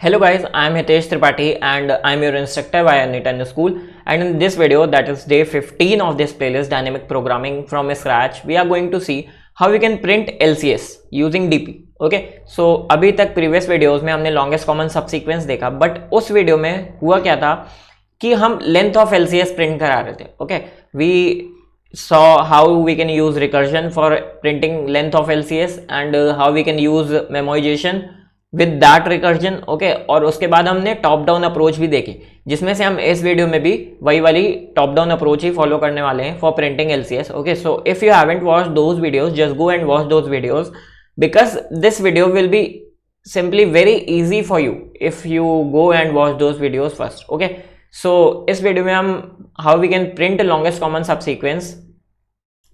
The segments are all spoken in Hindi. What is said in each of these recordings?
Hello guys, I am Hitesh Tripathi and I am your instructor via Nitan School, and in this video, that is day 15 of this playlist Dynamic Programming from Scratch, we are going to see how we can print LCS using DP. Okay, so अभी तक previous videos में हमने longest common subsequence देखा, but उस वीडियो में हुआ क्या था कि हम length of LCS print करा रहे थे. Okay, we saw how we can use recursion for printing length of LCS and how we can use memoization with that recursion. Okay, और उसके बाद हमने टॉप डाउन अप्रोच भी देखी, जिसमें से हम इस वीडियो में भी वही वाली टॉप डाउन अप्रोच ही फॉलो करने वाले हैं for printing LCS. Okay, so if you haven't watch those videos, just go and watch those videos because this video will be simply very easy for you if you go and watch those videos first. Okay, so इस वीडियो में हम how we can print longest common subsequence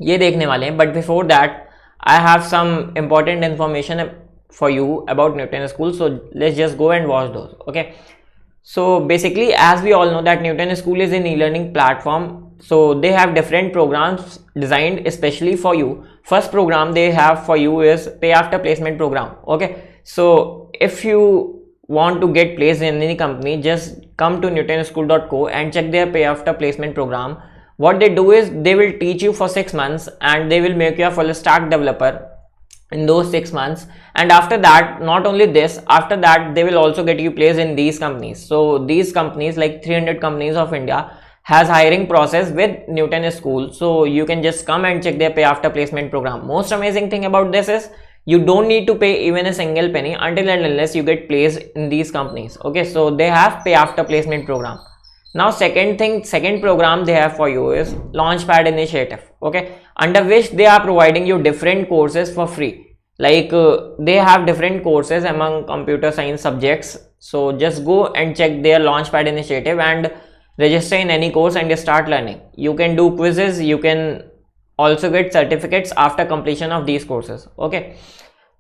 ये देखने वाले हैं. But before that I have some important information for you about Newton School, so let's just go and watch those. Okay, so basically as we all know that Newton School is an e-learning platform, so they have different programs designed especially for you. First program they have for you is pay after placement program. Okay, so if you want to get placed in any company, just come to newtonschool.co and check their pay after placement program. What they do is they will teach you for 6 months and they will make you a full stack developer in those 6 months, and after that, not only this, after that they will also get you placed in these companies. So these companies, like 300 companies of India, has hiring process with Newton School, so you can just come and check their pay after placement program. Most amazing thing about this is you don't need to pay even a single penny until and unless you get placed in these companies. Okay, so they have pay after placement program. Now second program they have for you is Launchpad Initiative. Okay, under which they are providing you different courses for free. Like they have different courses among computer science subjects. So just go and check their Launchpad Initiative and register in any course and start learning. You can do quizzes, you can also get certificates after completion of these courses. Okay,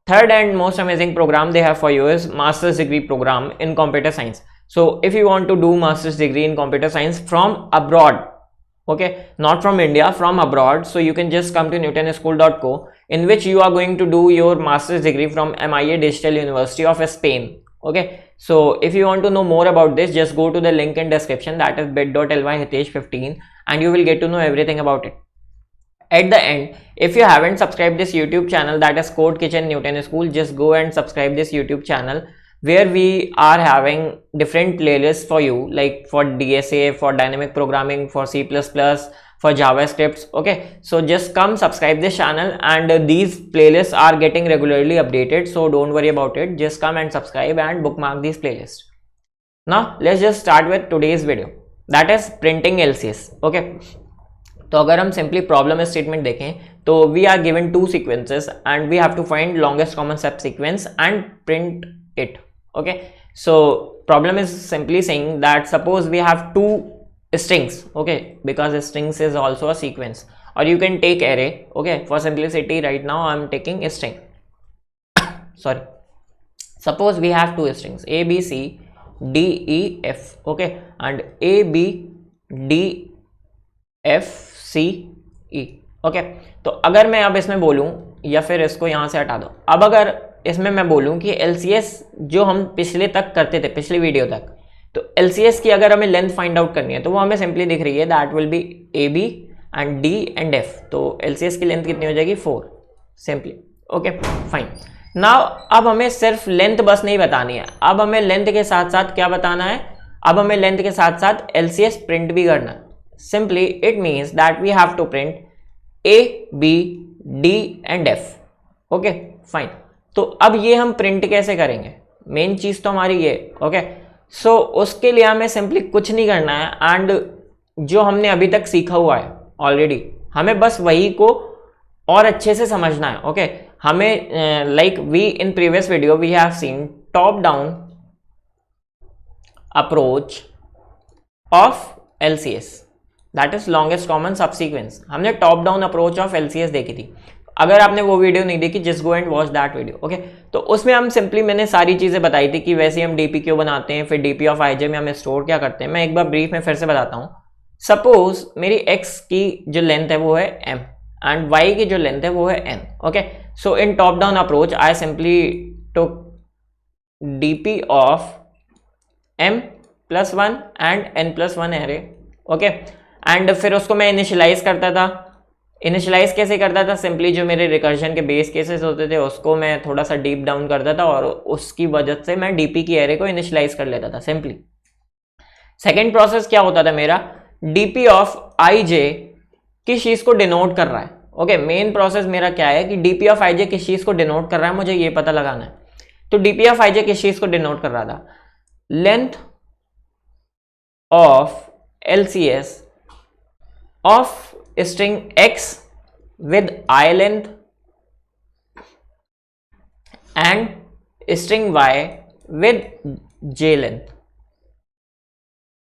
third and most amazing program they have for you is Master's Degree Program in Computer Science. So if you want to do master's degree in computer science from abroad, okay, not from India, from abroad, so you can just come to newtonschool.co, in which you are going to do your master's degree from MIA Digital University of Spain. Okay, so if you want to know more about this, just go to the link in description, that is bit.ly hitesh15, and you will get to know everything about it. At the end, if you haven't subscribed this YouTube channel, that is Code Kitchen Newton School, just go and subscribe this YouTube channel, where we are having different playlists for you, like for DSA, for dynamic programming, for C++, for JavaScript. Okay, so just come subscribe this channel, and these playlists are getting regularly updated, so don't worry about it. Just come and subscribe and bookmark these playlists. Now let's just start with today's video, that is printing LCS. Okay, तो अगर हम सिंपली प्रॉब्लम स्टेटमेंट देखें तो we are given 2 sequences and we have to find longest common subsequence and print it. Okay, so problem is simply saying that suppose we have 2 strings. Okay, because strings is also a sequence, or you can take array. Okay, for simplicity right now I am taking a string. Sorry, suppose we have 2 strings a b c d e f. Okay, and a b d f c e. Okay, तो अगर मैं अब इसमें बोलूं, या फिर इसको यहां से हटा दो, अब अगर इसमें मैं बोलूं कि LCS जो हम पिछले तक करते थे, पिछली वीडियो तक, तो LCS की अगर हमें लेंथ फाइंड आउट करनी है तो वो हमें सिंपली दिख रही है, that will be A B and D and F. तो LCS की लेंथ कितनी हो जाएगी 4 सिंपली. Okay fine. नाउ अब हमें सिर्फ लेंथ बस नहीं बतानी है, अब हमें लेंथ के साथ साथ क्या बताना है, अब हमें लेंथ के साथ साथ LCS प्रिंट भी करना है. Simply it means that we have to print A B D and F. Okay fine. तो अब ये हम प्रिंट कैसे करेंगे, मेन चीज तो हमारी ये. ओके, सो उसके लिए हमें सिंपली कुछ नहीं करना है, एंड जो हमने अभी तक सीखा हुआ है ऑलरेडी, हमें बस वही को और अच्छे से समझना है. ओके, हमें like we in previous video we have seen top down approach of LCS, that is longest common subsequence. हमने top down approach of LCS देखी थी. अगर आपने वो वीडियो नहीं देखी, just go and watch that video. Okay, तो उसमें हम सिंपली मैंने सारी चीज़ें बताई थी कि वैसे हम डीपी क्यों बनाते हैं, फिर डीपी ऑफ आईजे में हम स्टोर क्या करते हैं. मैं एक बार ब्रीफ में फिर से बताता हूँ. सपोज मेरी एक्स की जो लेंथ है वो है m एंड y की जो लेंथ है वो है n. Okay, so in top down approach I simply took DP of m+1 and n+1 array, okay. And फिर उसको मैं इनिशियलाइज करता था। इनिशियलाइज कैसे करता था? सिंपली जो मेरे रिकर्जन के बेस केसेस होते थे उसको मैं थोड़ा सा डीप डाउन करता था और उसकी वजह से मैं डीपी की एरे को इनिशियलाइज कर लेता था सिंपली। सेकेंड प्रोसेस क्या होता था मेरा? डीपी ऑफ आई जे किस चीज को डिनोट कर रहा है, ओके। मेन प्रोसेस मेरा क्या है कि डीपी ऑफ आई जे किस चीज को डिनोट कर रहा है, मुझे ये पता लगाना है। तो डीपी ऑफ आई जे किस चीज को डिनोट कर रहा था? Length of LCS of string x with I length and string y with j length,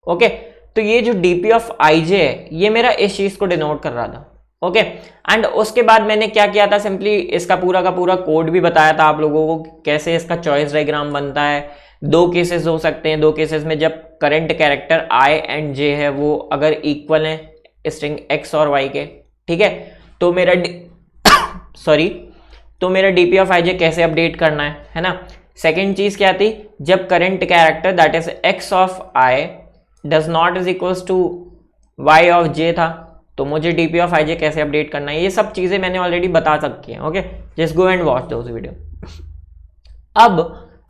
okay. तो ये जो dp ऑफ ij है ये मेरा इस चीज को डिनोट कर रहा था, ओके। एंड उसके बाद मैंने क्या किया था? सिंपली इसका पूरा का पूरा कोड भी बताया था आप लोगों को कैसे इसका चॉइस डायग्राम बनता है। दो केसेस हो सकते हैं, दो केसेस में जब current character i and j है वो अगर इक्वल है स्ट्रिंग x और y के, ठीक है। तो मेरा तो मेरा डीपी ऑफ आई जे कैसे अपडेट करना है ना। सेकेंड चीज क्या थी? जब current character that is x of i does not is equals to y of j था, तो मुझे डीपी ऑफ आई जे कैसे अपडेट करना है, ये सब चीजें मैंने ऑलरेडी बता सकती हैं, okay. Just go and watch those video. अब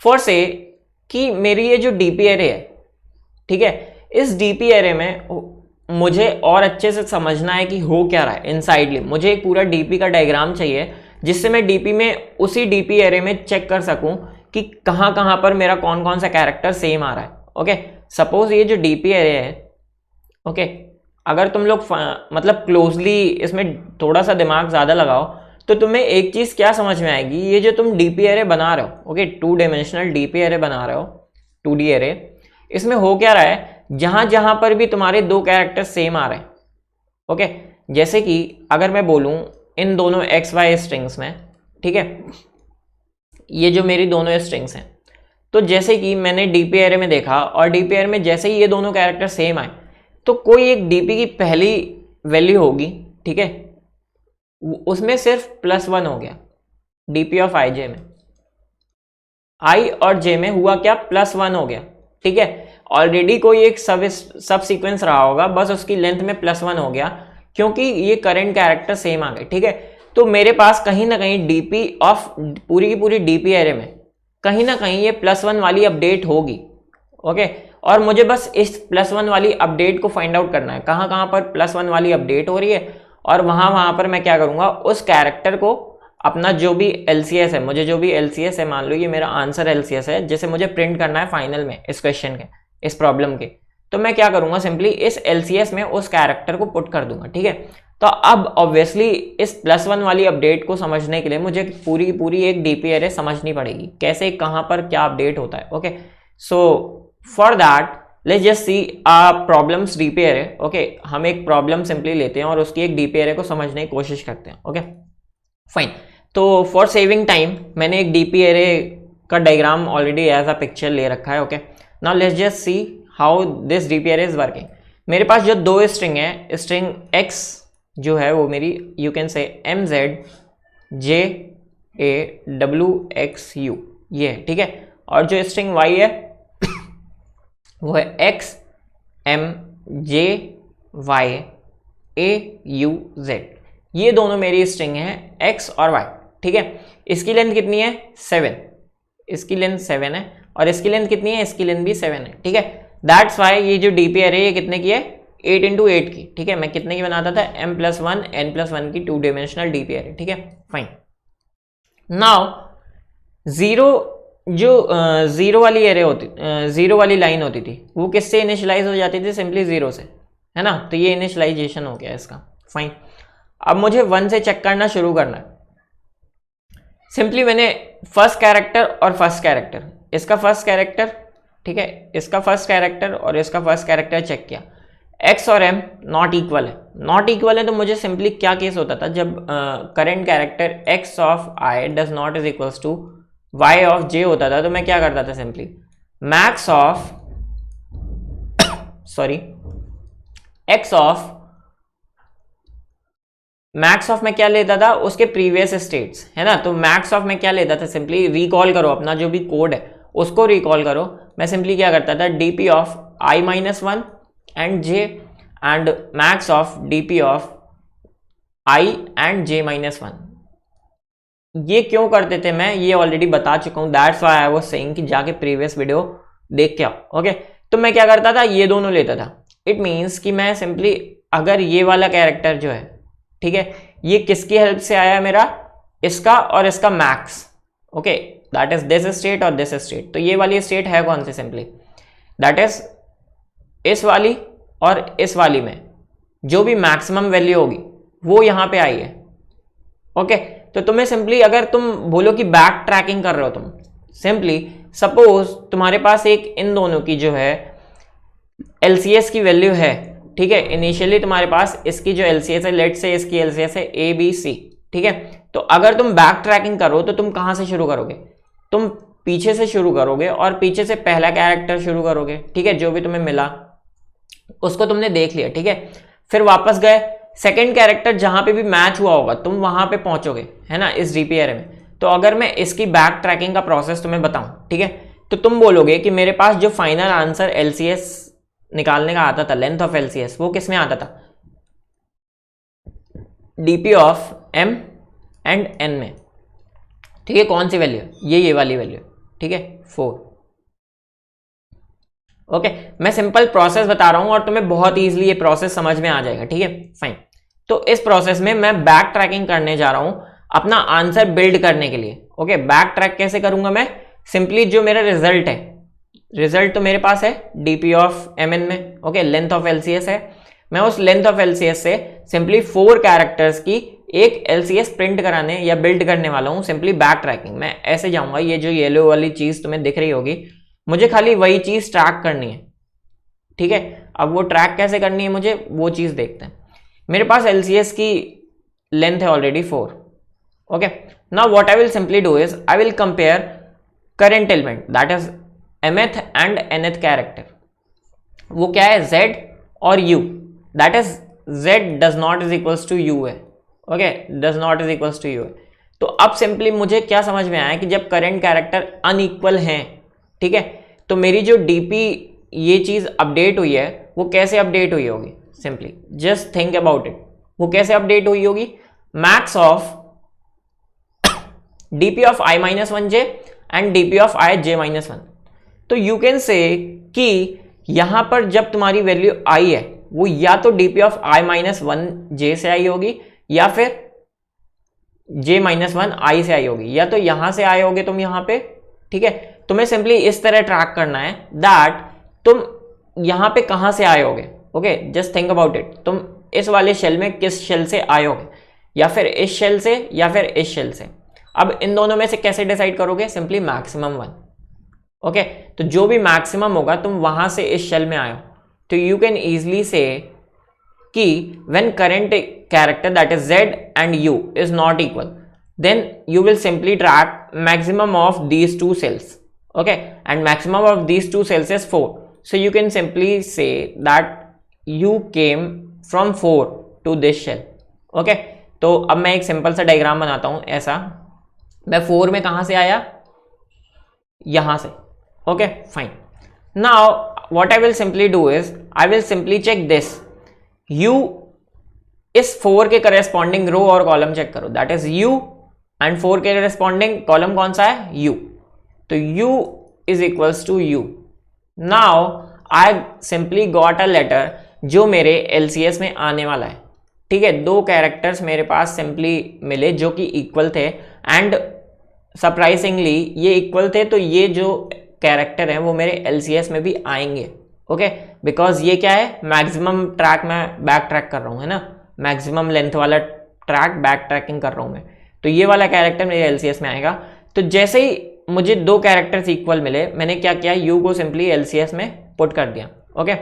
फॉर से कि मेरी ये जो डीपी एरे है, ठीक है, इस डीपी एरे में मुझे और अच्छे से समझना है कि हो क्या रहा है इनसाइडली। मुझे एक पूरा डीपी का डायग्राम चाहिए जिससे मैं डीपी में उसी डीपी एरे में चेक कर सकूं कि कहां कहां पर मेरा कौन कौन सा कैरेक्टर सेम आ रहा है, ओके। सपोज ये जो डीपी एरे है, ओके, अगर तुम लोग मतलब क्लोजली इसमें थोड़ा सा दिमाग ज्यादा लगाओ तो तुम्हें एक चीज क्या समझ में आएगी। ये जो तुम डीपी एरे बना रहे हो, ओके, 2 डायमेंशनल डीपी एरे बना रहे हो, 2D एरे, इसमें हो क्या रहा है? जहां जहां पर भी तुम्हारे दो कैरेक्टर सेम आ रहे हैं, ओके। जैसे कि अगर मैं बोलूं इन दोनों XY स्ट्रिंग्स में, ठीक है, ये जो मेरी दोनों स्ट्रिंग्स हैं, तो जैसे कि मैंने डीपी एरे में देखा और डीपी एरे में जैसे ही ये दोनों कैरेक्टर सेम आए तो कोई एक डीपी की पहली वैल्यू होगी, ठीक है, उसमें सिर्फ +1 हो गया। डीपी ऑफ आई जे में आई और जे में हुआ क्या? +1 हो गया, ठीक है। ऑलरेडी कोई एक सब सीक्वेंस रहा होगा, बस उसकी लेंथ में +1 हो गया क्योंकि ये करंट कैरेक्टर सेम आ गए, ठीक है। तो मेरे पास कहीं ना कहीं डीपी ऑफ पूरी की पूरी डीपी एरे में कहीं ना कहीं ये +1 वाली अपडेट होगी, ओके। और मुझे बस इस +1 वाली अपडेट को फाइंड आउट करना है, कहाँ कहाँ पर +1 वाली अपडेट हो रही है, और वहां पर मैं क्या करूंगा, उस कैरेक्टर को अपना जो भी LCS है, मुझे जो भी LCS है, मान लो ये मेरा आंसर LCS है जिसे मुझे प्रिंट करना है फाइनल में इस क्वेश्चन के, इस प्रॉब्लम के, तो मैं क्या करूंगा, सिंपली इस LCS में उस कैरेक्टर को पुट कर दूंगा, ठीक है। तो अब ऑब्वियसली इस +1 वाली अपडेट को समझने के लिए मुझे पूरी पूरी एक डीपी एरे समझनी पड़ेगी, कैसे कहां पर क्या अपडेट होता है, okay. So for that let's just C problems DP array, okay. हम एक प्रॉब्लम सिंपली लेते हैं और उसकी एक डीपी एरे को समझने की कोशिश करते हैं, ओके, फाइन। तो फॉर सेविंग टाइम मैंने एक डीपी एरे का diagram already as a picture ले रखा है, okay. Now let's just see how this DP array is working. मेरे पास जो दो स्ट्रिंग है, स्ट्रिंग x जो है वो मेरी यू कैन से MZJAWXU ये है, ठीक है। और जो स्ट्रिंग y है वो है XMJYAUZ। ये दोनों मेरी स्ट्रिंग है x और y, ठीक है। इसकी लेंथ कितनी है? 7, इसकी लेंथ 7 है, और इसकी लेंथ कितनी है? इसकी लेंथ भी 7 है, ठीक है। दैट्स वाई ये जो डीपी एरे ये कितने की है? 8 × 8 की, ठीक है। मैं कितने की बनाता था? M+1 N+1 की 2 डायमेंशनल डीपी एरे, ठीक है, फाइन। नाउ जीरो वाली एरे होती, जीरो वाली लाइन होती थी, वो किससे इनिशियलाइज हो जाती थी? सिंपली 0 से, है ना। तो ये इनिशियलाइजेशन हो गया इसका, फाइन। अब मुझे 1 से चेक करना शुरू करना है। सिंपली मैंने फर्स्ट कैरेक्टर और फर्स्ट कैरेक्टर, इसका फर्स्ट कैरेक्टर, ठीक है, इसका फर्स्ट कैरेक्टर और इसका फर्स्ट कैरेक्टर चेक किया। x और m नॉट इक्वल है, नॉट इक्वल है, तो मुझे सिंपली क्या केस होता था, जब current character x of i does not is equals to y of j होता था, तो मैं क्या करता था, simply max of max of मैं क्या लेता था? उसके प्रीवियस स्टेट्स, है ना। तो मैक्स ऑफ मैं क्या लेता था? सिंपली रिकॉल करो अपना जो भी कोड है उसको रिकॉल करो। मैं सिंपली क्या करता था, dp of i minus one and j and max of dp of i and j minus one. ये क्यों करते थे मैं ये ऑलरेडी बता चुका हूँ, that's why I was saying कि जाके प्रीवियस वीडियो देख के आओ। ओके, तो मैं क्या करता था, ये दोनों लेता था। इट मीन्स कि मैं सिंपली अगर ये वाला कैरेक्टर जो है, ठीक है, ये किसकी हेल्प से आया मेरा, इसका और इसका max. Okay, that is this state और दिस स्टेट। तो ये वाली स्टेट है कौन सी, सिंपली दैट इज इस वाली और इस वाली में जो भी मैक्सिमम वैल्यू होगी वो यहां पे आई है। ओके, तो तुम्हें सिंपली अगर तुम बोलो कि बैक ट्रैकिंग कर रहे हो, तुम सिंपली सपोज तुम्हारे पास एक इन दोनों की जो है LCS की वैल्यू है, ठीक है, इनिशियली तुम्हारे पास इसकी जो LCS है, लेट से इसकी LCS है ABC, ठीक है। तो अगर तुम बैक ट्रैकिंग करो तो तुम कहां से शुरू करोगे, तुम पीछे से शुरू करोगे और पीछे से पहला कैरेक्टर शुरू करोगे, ठीक है, जो भी तुम्हें मिला उसको तुमने देख लिया, ठीक है। फिर वापस गए, सेकंड कैरेक्टर जहां पे भी मैच हुआ होगा तुम वहां पे पहुंचोगे, है ना, इस डीपी एरे में। तो अगर मैं इसकी बैक ट्रैकिंग का प्रोसेस तुम्हें बताऊं, ठीक है, तो तुम बोलोगे कि मेरे पास जो फाइनल आंसर LCS निकालने का आता था, लेंथ ऑफ LCS, वो किस में आता था, DP of M and N में, ठीक है। कौन सी वैल्यू, ये वाली वैल्यू, ठीक है, 4। ओके, मैं सिंपल प्रोसेस बता रहा हूं और तुम्हें बहुत इजीली ये प्रोसेस समझ में आ जाएगा, ठीक है, फाइन। तो इस प्रोसेस में मैं बैक ट्रैकिंग करने जा रहा हूं अपना आंसर बिल्ड करने के लिए। ओके, बैक ट्रैक कैसे करूंगा मैं, सिंपली जो मेरा रिजल्ट है, रिजल्ट तो मेरे पास है डीपी ऑफ MN में, ओके, लेंथ ऑफ LCS है। मैं उस लेंथ ऑफ LCS से सिंपली 4 कैरेक्टर्स की एक LCS प्रिंट कराने या बिल्ड करने वाला हूं, सिंपली बैक ट्रैकिंग। मैं ऐसे जाऊंगा, ये जो येलो वाली चीज तुम्हें दिख रही होगी, मुझे खाली वही चीज ट्रैक करनी है, ठीक है। अब वो ट्रैक कैसे करनी है मुझे, वो चीज देखते हैं। मेरे पास LCS की लेंथ है already 4। Okay, now what I will simply do is I will compare current element that is mth and nth character. वो क्या है, z और u, that is z does not is equals to u है। Okay, does not is equals to u है। तो अब सिंपली मुझे क्या समझ में आया कि जब करंट कैरेक्टर अनइक्वल हैं, ठीक है, तो मेरी जो डीपी ये चीज अपडेट हुई है वो कैसे अपडेट हुई होगी, simply just think about it. वो कैसे अपडेट हुई होगी, max of DP of i minus one J and DP of i j minus one. तो यू कैन से कि यहां पर जब तुम्हारी वैल्यू आई है वो या तो DP of i minus one j से आई होगी या फिर j माइनस वन i से आई होगी, या तो यहां से आए होगे तुम यहां पे, ठीक है। तुम्हें सिंपली इस तरह ट्रैक करना है दैट तुम यहां पे कहां से आए होगे। Okay, just think about it, तुम इस वाले शेल में किस शेल से आए होगे, या फिर इस शेल से या फिर इस शेल से। अब इन दोनों में से कैसे डिसाइड करोगे, सिंपली मैक्सिमम वन। ओके, तो जो भी मैक्सिमम होगा तुम वहां से इस शेल में आए हो, तो यू कैन इजिली से कि when current character that is z and u is not equal, then you will simply track maximum of these two cells. Okay, and maximum of these two cells is 4, so you can simply say that you came from 4 to this shell. Okay, तो अब मैं एक सिंपल सा डायग्राम बनाता हूं ऐसा, मैं 4 में कहां से आया, यहां से। Okay, fine. Now what I will simply do is I will simply check this, you इस 4 के करस्पॉन्डिंग रो और कॉलम चेक करो, दैट इज u, एंड 4 के करस्पॉन्डिंग कॉलम कौन सा है, u, तो u is equals to u। Now I simply got a letter जो मेरे LCS में आने वाला है, ठीक है। 2 कैरेक्टर्स मेरे पास सिंपली मिले जो कि इक्वल थे, एंड सरप्राइजिंगली ये इक्वल थे, तो ये जो कैरेक्टर है वो मेरे LCS में भी आएंगे। ओके, बिकॉज ये क्या है, मैक्सिमम ट्रैक में बैक ट्रैक कर रहा हूँ, है ना, मैक्सिमम लेंथ वाला ट्रैक बैक ट्रैकिंग कर रहा हूँ मैं, तो ये वाला कैरेक्टर मेरे LCS में आएगा। तो जैसे ही मुझे 2 कैरेक्टर्स इक्वल मिले, मैंने क्या किया, u को सिंपली LCS में पुट कर दिया। ओके,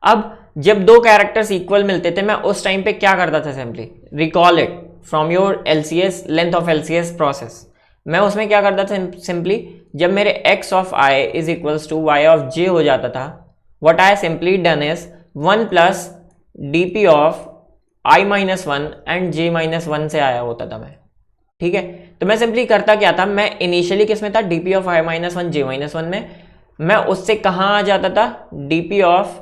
अब जब 2 कैरेक्टर्स इक्वल मिलते थे मैं उस टाइम पे क्या करता था, simply recall it from your LCS length of LCS process. मैं उसमें क्या करता था, सिंपली जब मेरे x of i is equals to y of j हो जाता था, what I simply done is 1 plus dp of i minus one and j minus one से आया होता था मैं, ठीक है। तो मैं सिंपली करता क्या था, मैं इनिशियली किस में था, DP of I minus one J minus one में, मैं उससे कहाँ आ जाता था, डीपी ऑफ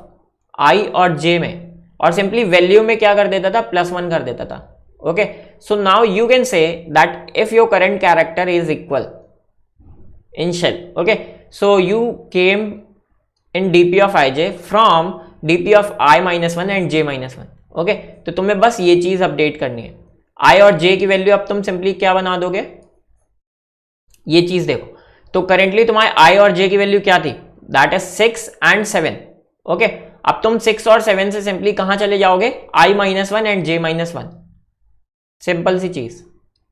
आई और जे में, और सिंपली वैल्यू में क्या कर देता था, +1 कर देता था. Okay, so now you can say that if your current character is equal in shell. Okay, so you came in dp of ij from dp of i minus 1 and j minus 1. Okay, तो तुम्हें बस ये चीज अपडेट करनी है. i और j की वैल्यू अब तुम सिंपली क्या बना दोगे, ये चीज देखो. तो करेंटली तुम्हारे i और j की वैल्यू क्या थी, दैट इज 6 and 7. ओके, अब तुम 6 और 7 से सिंपली कहां चले जाओगे, i minus 1 and j minus 1. Simple सी चीज.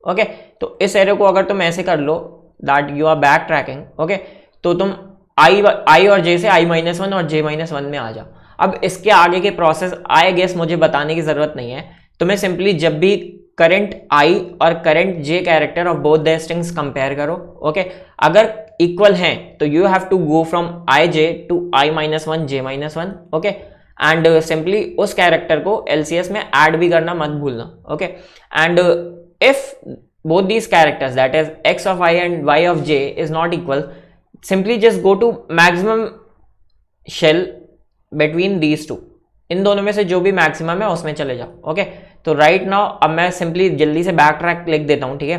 ओके, तो इस एरो को अगर तुम ऐसे कर लो that you are backtracking. Okay, तो तुम आई और जे से i माइनस वन और j माइनस वन में आ जाओ. अब इसके आगे के प्रोसेस आई गेस मुझे बताने की जरूरत नहीं है. तुम्हें सिंपली जब भी करंट i और current j character of both the strings compare करो. ओके, अगर इक्वल हैं तो you have to go from i j to i minus one j minus one. Okay, and simply उस कैरेक्टर को LCS में ऐड भी करना मत भूलना. Okay, and if both these characters, that is x of I and y of j, is not equal, simply just go to maximum shell between these two. इन दोनों में से जो भी मैक्सिमम है उसमें चले जाओ. ओके, तो राइट नाउ अब मैं सिंपली जल्दी से बैक ट्रैक लिख देता हूँ. ठीक है,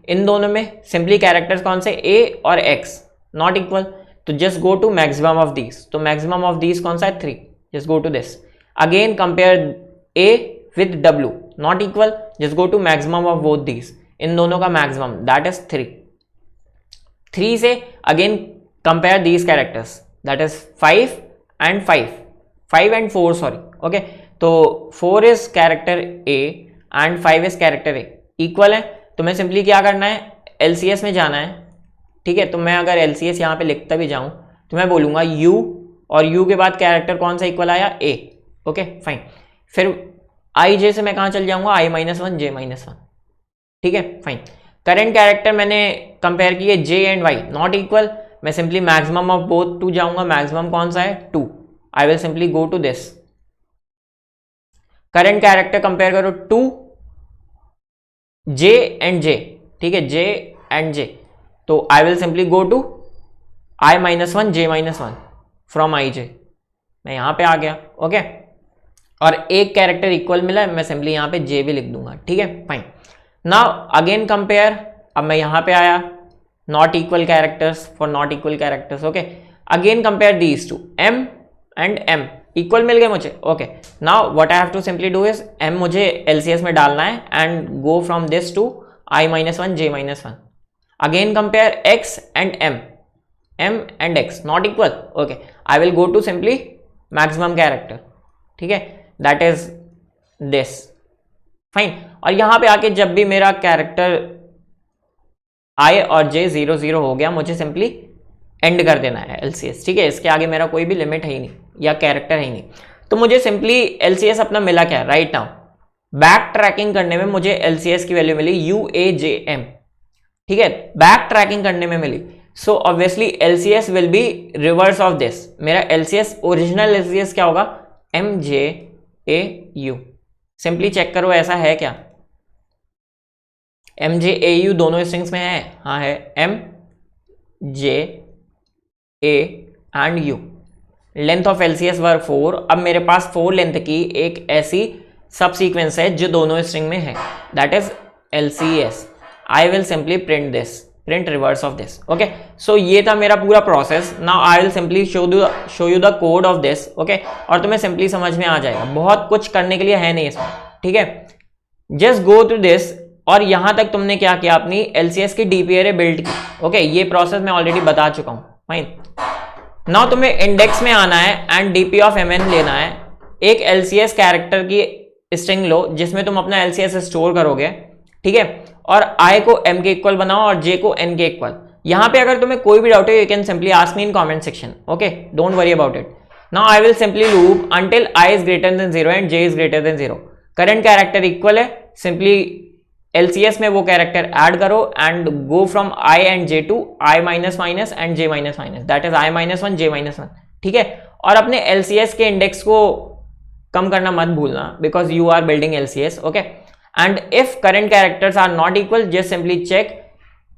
इन दोनों में सिंपली कैरेक्टर्स कौन से, a और x नॉट इक्वल, तो just go to maximum of these. तो मैक्सिमम ऑफ दीज कौन सा है, 3. Just go to this. Again compare a with w not equal, just go to maximum of both these. इन दोनों का मैक्सिमम दैट इज 3. 3 से again compare these characters that is 5 and 5 and 4 sorry. Okay, तो 4 is character a and 5 is character a, equal है. तो मैं सिंपली क्या करना है, LCS में जाना है. ठीक है, तो मैं अगर LCS यहाँ पे लिखता भी जाऊँ तो मैं बोलूँगा u, और u के बाद कैरेक्टर कौन सा इक्वल आया, a. ओके फाइन, फिर i j से मैं कहाँ चल जाऊँगा, i minus one j minus one. ठीक है फाइन. करंट कैरेक्टर मैंने कंपेयर किए j and y not equal, मैं सिंपली मैक्सिमम ऑफ बोथ 2 जाऊंगा. मैक्सिमम कौन सा है, 2. I will simply go to this. Current character compare करो 2 j एंड j. ठीक है, j एंड j, तो I will simply go to i minus one j minus one from i j. मैं यहां पे आ गया. ओके, और एक कैरेक्टर इक्वल मिला है, मैं सिंपली यहां पे j भी लिख दूंगा. ठीक है फाइन. नाउ अगेन कंपेयर, अब मैं यहां पे आया, not equal characters for not equal characters. Okay, again compare these two, m and m equal मिल गए मुझे. Okay, now what I have to simply do is, m मुझे LCS में डालना है and go from this to i minus one j minus one. Again compare x and m and x not equal. Okay, I will go to simply maximum character. ठीक है, दैट इज दिस. फाइन, और यहां पे आके जब भी मेरा कैरेक्टर i और j 0 0 हो गया, मुझे सिंपली एंड कर देना है LCS. ठीक है, इसके आगे मेरा कोई भी लिमिट है ही नहीं या कैरेक्टर है ही नहीं. तो मुझे सिंपली LCS अपना मिला क्या, राइट नाउ बैक ट्रैकिंग करने में मुझे LCS की वैल्यू मिली UAJM. ठीक है, बैक ट्रैकिंग करने में मिली. So obviously LCS will be reverse of this. मेरा LCS ओरिजिनल LCS क्या होगा, MJAU. सिंपली चेक करो ऐसा है क्या, MJAU दोनों स्ट्रिंग्स में है. हाँ है, MJA and U. Length of LCS वर 4. अब मेरे पास 4 लेंथ की एक ऐसी सब सीक्वेंस है जो दोनों स्ट्रिंग में है, that is LCS. I will simply print this, print reverse of this. Okay, so ये था मेरा पूरा प्रोसेस. Now I will simply show you the code of this. Okay, और तुम्हें सिंपली समझ में आ जाएगा, बहुत कुछ करने के लिए है नहीं इसमें. ठीक है, जस्ट गो टू दिस. और यहां तक तुमने क्या किया, अपनी LCS की DP array बिल्ड की. ओके, ये प्रोसेस मैं ऑलरेडी बता चुका हूं. फाइन, नाउ तुम्हें इंडेक्स में आना है एंड DP ऑफ MN लेना है. एक LCS कैरेक्टर की स्ट्रिंग लो जिसमें तुम अपना LCS स्टोर करोगे. ठीक है, और i को m के इक्वल बनाओ और j को n के इक्वल. यहां पे अगर तुम्हें कोई भी डाउट है, you can simply ask me in comment section. Okay, don't worry about it. Now I will simply loop until i is greater than 0 and j is greater than 0. Current character equal है, सिंपली LCS में वो कैरेक्टर ऐड करो and go from i and j to i minus minus and j minus minus, that is i minus one j minus one. ठीक है, और अपने LCS के इंडेक्स को कम करना मत भूलना because you are building LCS. Okay, and if current characters are not equal, just simply check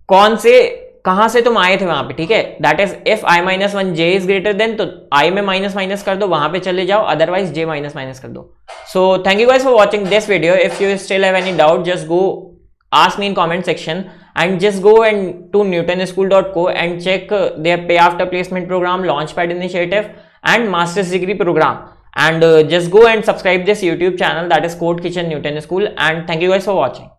कौन से कहां से तुम आए थे वहां पे, ठीक है। That is if i minus one J is greater then, तो i में माइनस माइनस कर दो, वहां पे चले जाओ, अदरवाइज j माइनस माइनस कर दो। So thank you guys for watching this video. If you still have any doubt, just go ask me in comment section and just go and to newtonschool.co and check their pay after placement program, launchpad initiative and master's degree program, and just go and subscribe this YouTube channel, that is Code Kitchen Newton School, and thank you guys for watching.